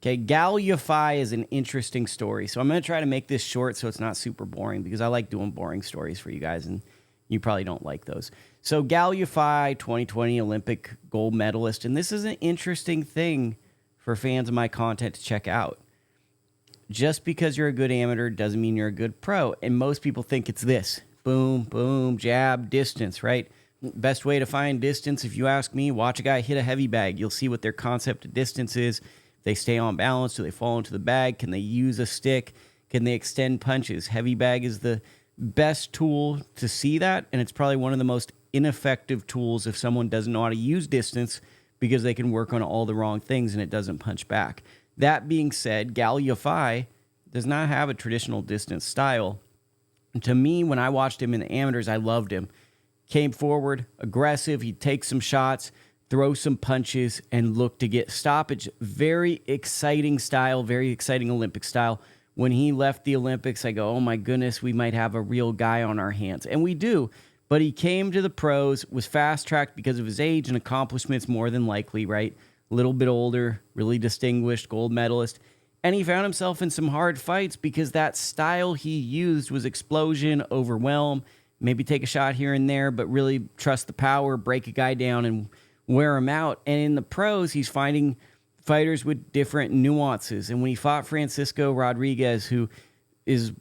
Okay, Galal Yafai is an interesting story. So I'm going to try to make this short so it's not super boring because I like doing boring stories for you guys and you probably don't like those. So Galal Yafai, 2020 Olympic gold medalist, and this is an interesting thing for fans of my content to check out. Just because you're a good amateur doesn't mean you're a good pro. And most people think it's this. Boom, boom, jab, distance, right? Best way to find distance, if you ask me, watch a guy hit a heavy bag. You'll see what their concept of distance is. They stay on balance. Do they fall into the bag? Can they use a stick? Can they extend punches? Heavy bag is the best tool to see that, and it's probably one of the most ineffective tools if someone doesn't know how to use distance because they can work on all the wrong things and it doesn't punch back. That being said, Galal Yafai does not have a traditional distance style. And to me, when I watched him in the amateurs, I loved him. Came forward, aggressive, he'd take some shots, throw some punches, and look to get stoppage. Very exciting style, very exciting Olympic style. When he left the Olympics, I go, oh my goodness, we might have a real guy on our hands. And we do. But he came to the pros, was fast-tracked because of his age and accomplishments more than likely, right? A little bit older, really distinguished, gold medalist. And he found himself in some hard fights because that style he used was explosion, overwhelm, maybe take a shot here and there, but really trust the power, break a guy down and wear him out. And in the pros, he's finding fighters with different nuances. And when he fought Francisco Rodriguez, who is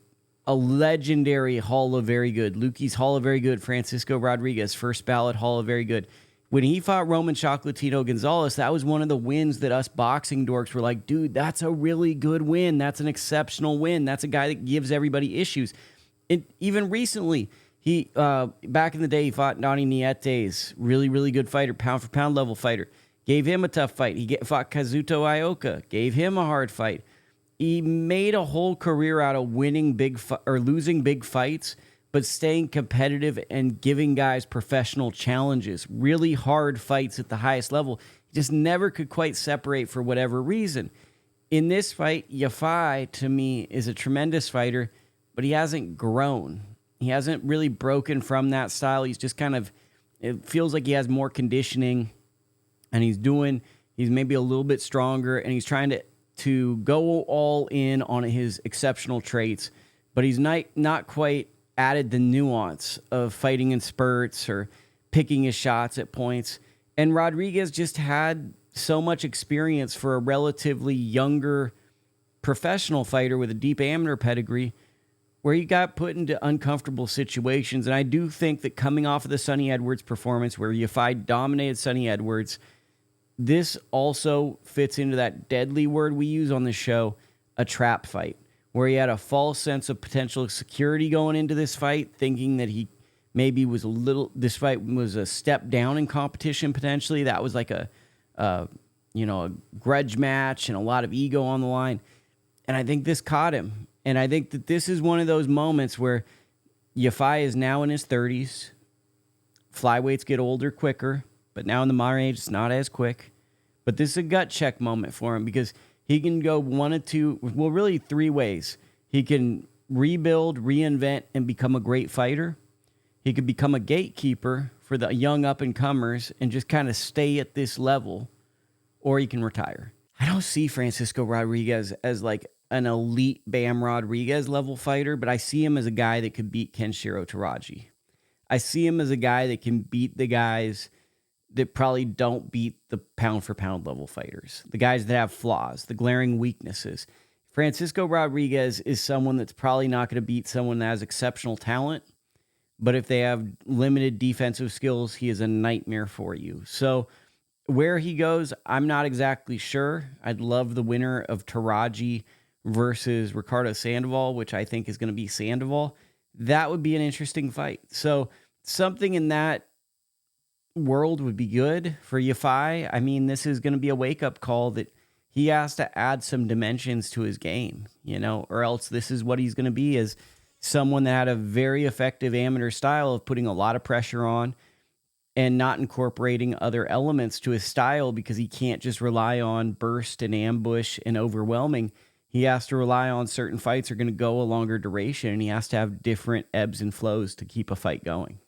a legendary Hall of Very Good, Lukie's Hall of Very Good, Francisco Rodriguez, first ballot Hall of Very Good. When he fought Roman Chocolatito Gonzalez, that was one of the wins that us boxing dorks were like, dude, that's a really good win. That's an exceptional win. That's a guy that gives everybody issues. Even recently, he back in the day, he fought Donnie Nietes, really, really good fighter, pound-for-pound level fighter. Gave him a tough fight. He fought Kazuto Ioka, gave him a hard fight. He made a whole career out of winning losing big fights, but staying competitive and giving guys professional challenges, really hard fights at the highest level. He just never could quite separate for whatever reason. In this fight, Yafai, to me, is a tremendous fighter, but he hasn't grown. He hasn't really broken from that style. He's just it feels like he has more conditioning, and he's maybe a little bit stronger, and he's trying to go all in on his exceptional traits, but he's not quite added the nuance of fighting in spurts or picking his shots at points. And Rodriguez just had so much experience for a relatively younger professional fighter with a deep amateur pedigree where he got put into uncomfortable situations. And I do think that coming off of the Sonny Edwards performance where Yafai dominated Sonny Edwards, this also fits into that deadly word we use on the show, a trap fight, where he had a false sense of potential security going into this fight, thinking that he maybe this fight was a step down in competition potentially. That was like a grudge match and a lot of ego on the line. And I think this caught him. And I think that this is one of those moments where Yafai is now in his 30s. Flyweights get older quicker, but now in the modern age, it's not as quick. But this is a gut check moment for him because he can go one of two, well, really three ways. He can rebuild, reinvent, and become a great fighter. He could become a gatekeeper for the young up-and-comers and just kind of stay at this level, or he can retire. I don't see Francisco Rodriguez as like an elite Bam Rodriguez level fighter, but I see him as a guy that could beat Kenshiro Taraji. I see him as a guy that can beat the guys that probably don't beat the pound-for-pound level fighters, the guys that have flaws, the glaring weaknesses. Francisco Rodriguez is someone that's probably not going to beat someone that has exceptional talent, but if they have limited defensive skills, he is a nightmare for you. So where he goes, I'm not exactly sure. I'd love the winner of Taraji versus Ricardo Sandoval, which I think is going to be Sandoval. That would be an interesting fight. So something in that world would be good for Yafai. I mean, this is going to be a wake-up call that he has to add some dimensions to his game, or else this is what he's going to be, as someone that had a very effective amateur style of putting a lot of pressure on and not incorporating other elements to his style because he can't just rely on burst and ambush and overwhelming. He has to rely on certain fights are going to go a longer duration, and he has to have different ebbs and flows to keep a fight going.